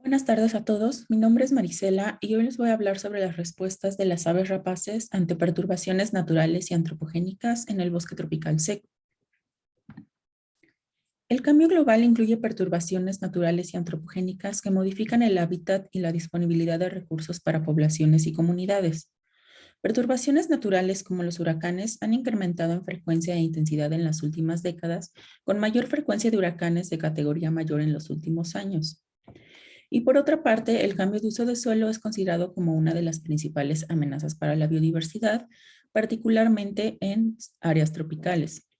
Buenas tardes a todos. Mi nombre es Marisela y hoy les voy a hablar sobre las respuestas de las aves rapaces ante perturbaciones naturales y antropogénicas en el bosque tropical seco. El cambio global incluye perturbaciones naturales y antropogénicas que modifican el hábitat y la disponibilidad de recursos para poblaciones y comunidades. Perturbaciones naturales como los huracanes han incrementado en frecuencia e intensidad en las últimas décadas, con mayor frecuencia de huracanes de categoría mayor en los últimos años. Y por otra parte, el cambio de uso de suelo es considerado como una de las principales amenazas para la biodiversidad, particularmente en áreas tropicales.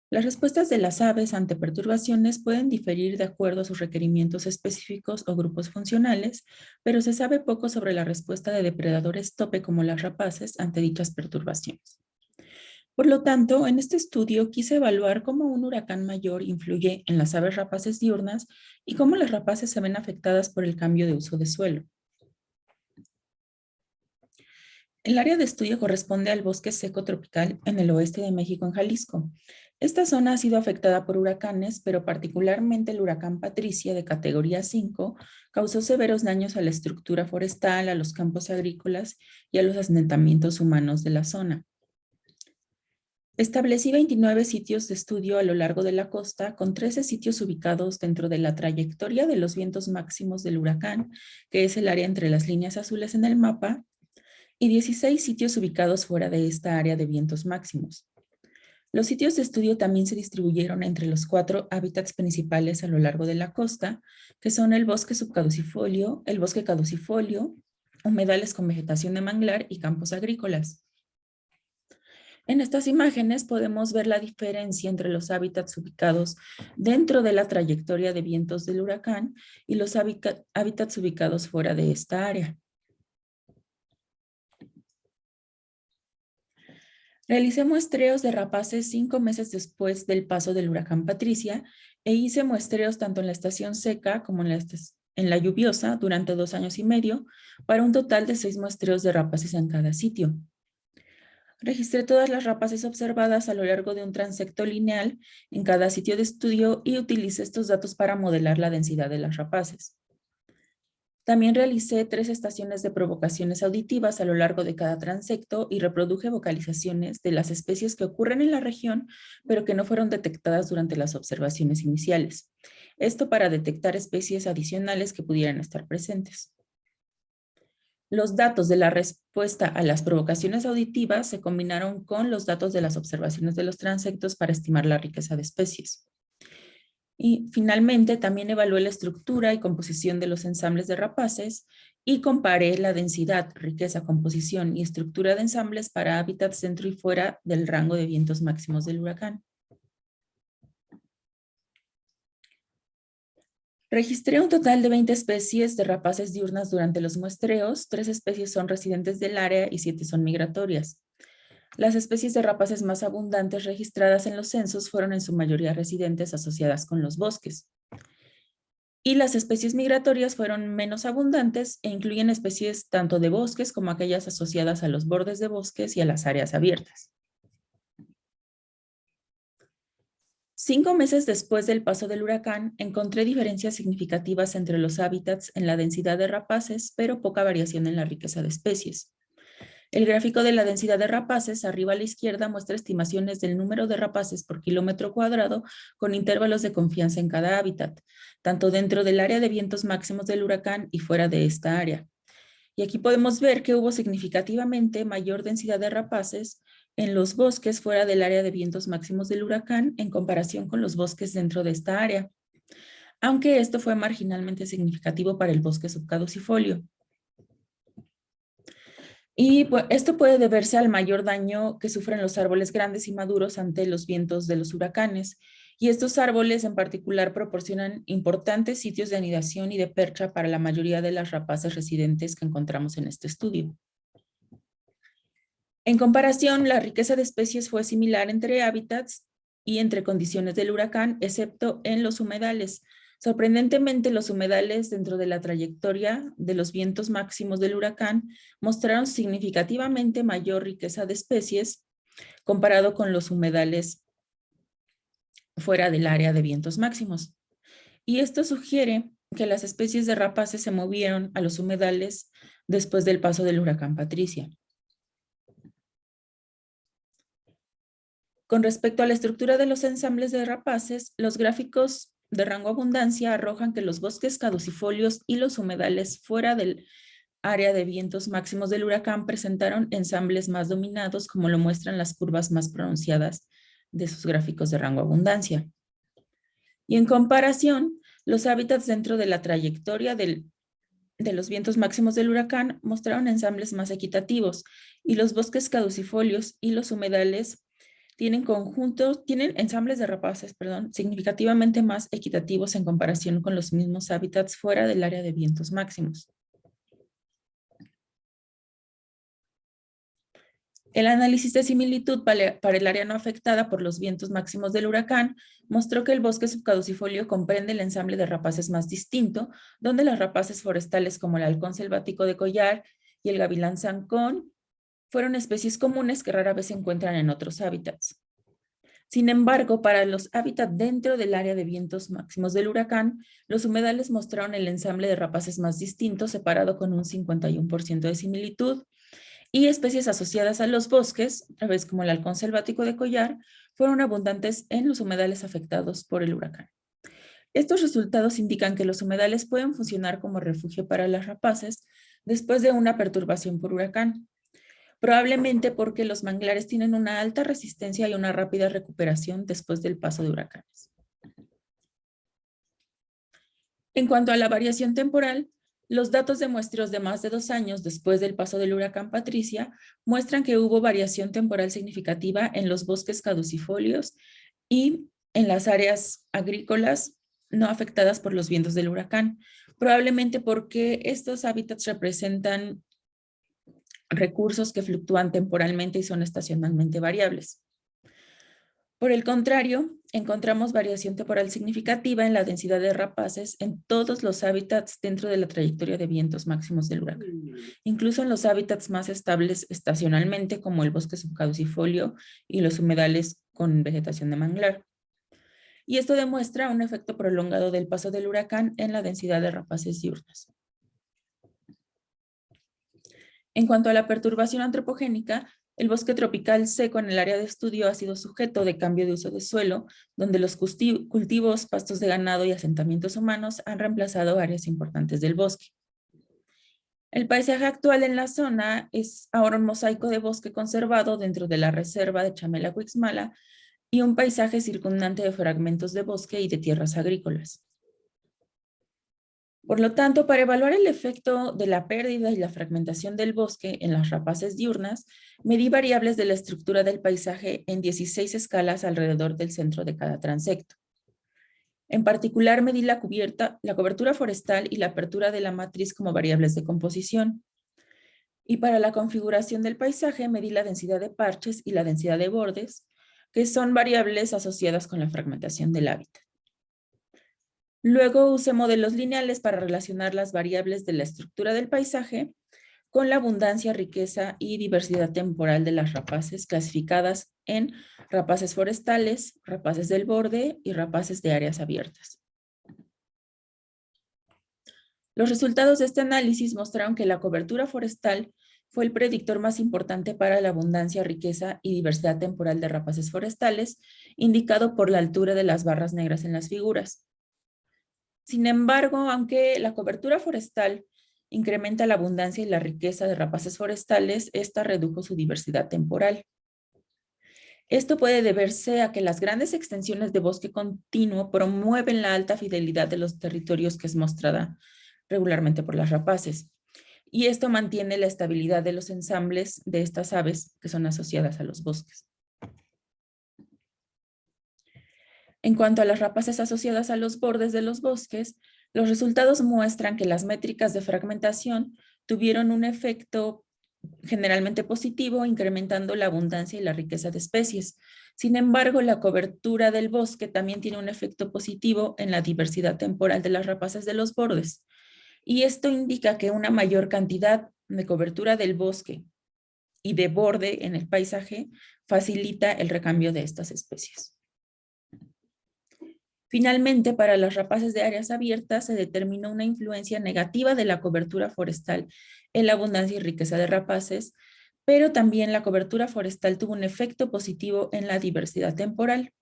Las respuestas de las aves ante perturbaciones pueden diferir de acuerdo a sus requerimientos específicos o grupos funcionales, pero se sabe poco sobre la respuesta de depredadores tope como las rapaces ante dichas perturbaciones. Por lo tanto, en este estudio quise evaluar cómo un huracán mayor influye en las aves rapaces diurnas y cómo las rapaces se ven afectadas por el cambio de uso de suelo. El área de estudio corresponde al bosque seco tropical en el oeste de México, en Jalisco. Esta zona ha sido afectada por huracanes, pero particularmente el huracán Patricia de categoría 5 causó severos daños a la estructura forestal, a los campos agrícolas y a los asentamientos humanos de la zona. Establecí 29 sitios de estudio a lo largo de la costa, con 13 sitios ubicados dentro de la trayectoria de los vientos máximos del huracán, que es el área entre las líneas azules en el mapa, y 16 sitios ubicados fuera de esta área de vientos máximos. Los sitios de estudio también se distribuyeron entre los 4 hábitats principales a lo largo de la costa, que son el bosque subcaducifolio, el bosque caducifolio, humedales con vegetación de manglar y campos agrícolas. En estas imágenes podemos ver la diferencia entre los hábitats ubicados dentro de la trayectoria de vientos del huracán y los hábitats ubicados fuera de esta área. Realicé muestreos de rapaces 5 meses después del paso del huracán Patricia e hice muestreos tanto en la estación seca como en la lluviosa durante 2 años y medio, para un total de 6 muestreos de rapaces en cada sitio. Registré todas las rapaces observadas a lo largo de un transecto lineal en cada sitio de estudio y utilicé estos datos para modelar la densidad de las rapaces. También realicé 3 estaciones de provocaciones auditivas a lo largo de cada transecto y reproduje vocalizaciones de las especies que ocurren en la región, pero que no fueron detectadas durante las observaciones iniciales. Esto para detectar especies adicionales que pudieran estar presentes. Los datos de la respuesta a las provocaciones auditivas se combinaron con los datos de las observaciones de los transectos para estimar la riqueza de especies. Y finalmente también evalué la estructura y composición de los ensambles de rapaces y comparé la densidad, riqueza, composición y estructura de ensambles para hábitats dentro y fuera del rango de vientos máximos del huracán. Registré un total de 20 especies de rapaces diurnas durante los muestreos. 3 especies son residentes del área y 7 son migratorias. Las especies de rapaces más abundantes registradas en los censos fueron en su mayoría residentes asociadas con los bosques. Y las especies migratorias fueron menos abundantes e incluyen especies tanto de bosques como aquellas asociadas a los bordes de bosques y a las áreas abiertas. 5 meses después del paso del huracán, encontré diferencias significativas entre los hábitats en la densidad de rapaces, pero poca variación en la riqueza de especies. El gráfico de la densidad de rapaces, arriba a la izquierda, muestra estimaciones del número de rapaces por kilómetro cuadrado con intervalos de confianza en cada hábitat, tanto dentro del área de vientos máximos del huracán y fuera de esta área. Y aquí podemos ver que hubo significativamente mayor densidad de rapaces en los bosques fuera del área de vientos máximos del huracán en comparación con los bosques dentro de esta área, aunque esto fue marginalmente significativo para el bosque subcaducifolio. Y esto puede deberse al mayor daño que sufren los árboles grandes y maduros ante los vientos de los huracanes. Y estos árboles en particular proporcionan importantes sitios de anidación y de percha para la mayoría de las rapaces residentes que encontramos en este estudio. En comparación, la riqueza de especies fue similar entre hábitats y entre condiciones del huracán, excepto en los humedales. Sorprendentemente, los humedales dentro de la trayectoria de los vientos máximos del huracán mostraron significativamente mayor riqueza de especies comparado con los humedales fuera del área de vientos máximos. Y esto sugiere que las especies de rapaces se movieron a los humedales después del paso del huracán Patricia. Con respecto a la estructura de los ensambles de rapaces, los gráficos de rango abundancia arrojan que los bosques caducifolios y los humedales fuera del área de vientos máximos del huracán presentaron ensambles más dominados, como lo muestran las curvas más pronunciadas de sus gráficos de rango abundancia. Y en comparación, los hábitats dentro de la trayectoria de los vientos máximos del huracán mostraron ensambles más equitativos, y los bosques caducifolios y los humedales tienen ensambles de rapaces, significativamente más equitativos en comparación con los mismos hábitats fuera del área de vientos máximos. El análisis de similitud para el área no afectada por los vientos máximos del huracán mostró que el bosque subcaducifolio comprende el ensamble de rapaces más distinto, donde las rapaces forestales como el halcón selvático de collar y el gavilán zancón fueron especies comunes que rara vez se encuentran en otros hábitats. Sin embargo, para los hábitats dentro del área de vientos máximos del huracán, los humedales mostraron el ensamble de rapaces más distinto, separado con un 51% de similitud, y especies asociadas a los bosques, a vez como el halcón selvático de collar, fueron abundantes en los humedales afectados por el huracán. Estos resultados indican que los humedales pueden funcionar como refugio para las rapaces después de una perturbación por huracán, probablemente porque los manglares tienen una alta resistencia y una rápida recuperación después del paso de huracanes. En cuanto a la variación temporal, los datos de muestreos de más de 2 años después del paso del huracán Patricia muestran que hubo variación temporal significativa en los bosques caducifolios y en las áreas agrícolas no afectadas por los vientos del huracán, probablemente porque estos hábitats representan recursos que fluctúan temporalmente y son estacionalmente variables. Por el contrario, encontramos variación temporal significativa en la densidad de rapaces en todos los hábitats dentro de la trayectoria de vientos máximos del huracán, incluso en los hábitats más estables estacionalmente, como el bosque subcaducifolio y los humedales con vegetación de manglar. Y esto demuestra un efecto prolongado del paso del huracán en la densidad de rapaces diurnas. En cuanto a la perturbación antropogénica, el bosque tropical seco en el área de estudio ha sido sujeto de cambio de uso de suelo, donde los cultivos, pastos de ganado y asentamientos humanos han reemplazado áreas importantes del bosque. El paisaje actual en la zona es ahora un mosaico de bosque conservado dentro de la reserva de Chamela-Cuixmala y un paisaje circundante de fragmentos de bosque y de tierras agrícolas. Por lo tanto, para evaluar el efecto de la pérdida y la fragmentación del bosque en las rapaces diurnas, medí variables de la estructura del paisaje en 16 escalas alrededor del centro de cada transecto. En particular, medí la cobertura forestal y la apertura de la matriz como variables de composición. Y para la configuración del paisaje, medí la densidad de parches y la densidad de bordes, que son variables asociadas con la fragmentación del hábitat. Luego usé modelos lineales para relacionar las variables de la estructura del paisaje con la abundancia, riqueza y diversidad temporal de las rapaces, clasificadas en rapaces forestales, rapaces del borde y rapaces de áreas abiertas. Los resultados de este análisis mostraron que la cobertura forestal fue el predictor más importante para la abundancia, riqueza y diversidad temporal de rapaces forestales, indicado por la altura de las barras negras en las figuras. Sin embargo, aunque la cobertura forestal incrementa la abundancia y la riqueza de rapaces forestales, esta redujo su diversidad temporal. Esto puede deberse a que las grandes extensiones de bosque continuo promueven la alta fidelidad de los territorios, que es mostrada regularmente por las rapaces. Y esto mantiene la estabilidad de los ensambles de estas aves que son asociadas a los bosques. En cuanto a las rapaces asociadas a los bordes de los bosques, los resultados muestran que las métricas de fragmentación tuvieron un efecto generalmente positivo, incrementando la abundancia y la riqueza de especies. Sin embargo, la cobertura del bosque también tiene un efecto positivo en la diversidad temporal de las rapaces de los bordes. Y esto indica que una mayor cantidad de cobertura del bosque y de borde en el paisaje facilita el recambio de estas especies. Finalmente, para las rapaces de áreas abiertas se determinó una influencia negativa de la cobertura forestal en la abundancia y riqueza de rapaces, pero también la cobertura forestal tuvo un efecto positivo en la diversidad temporal,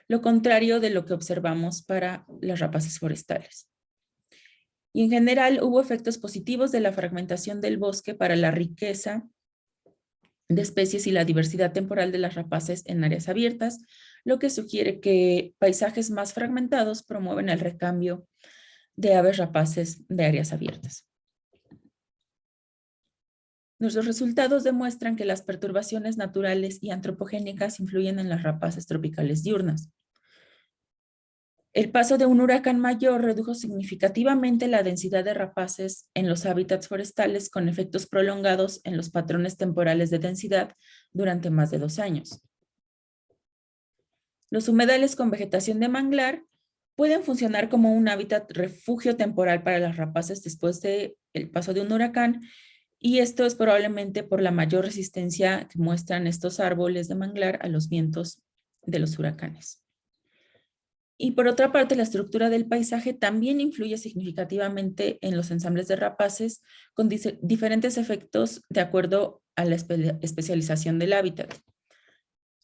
lo contrario de lo que observamos para las rapaces forestales. Y en general hubo efectos positivos de la fragmentación del bosque para la riqueza de especies y la diversidad temporal de las rapaces en áreas abiertas, lo que sugiere que paisajes más fragmentados promueven el recambio de aves rapaces de áreas abiertas. Nuestros resultados demuestran que las perturbaciones naturales y antropogénicas influyen en las rapaces tropicales diurnas. El paso de un huracán mayor redujo significativamente la densidad de rapaces en los hábitats forestales con efectos prolongados en los patrones temporales de densidad durante más de 2 años. Los humedales con vegetación de manglar pueden funcionar como un hábitat refugio temporal para las rapaces después del paso de un huracán, y esto es probablemente por la mayor resistencia que muestran estos árboles de manglar a los vientos de los huracanes. Y por otra parte, la estructura del paisaje también influye significativamente en los ensambles de rapaces con diferentes efectos de acuerdo a la especialización del hábitat.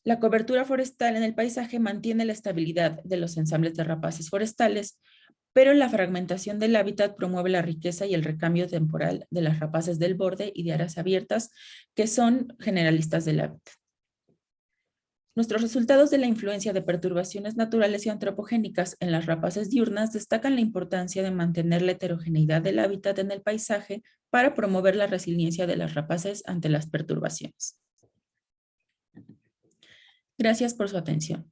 La cobertura forestal en el paisaje mantiene la estabilidad de los ensambles de rapaces forestales, pero la fragmentación del hábitat promueve la riqueza y el recambio temporal de las rapaces del borde y de áreas abiertas, que son generalistas del hábitat. Nuestros resultados de la influencia de perturbaciones naturales y antropogénicas en las rapaces diurnas destacan la importancia de mantener la heterogeneidad del hábitat en el paisaje para promover la resiliencia de las rapaces ante las perturbaciones. Gracias por su atención.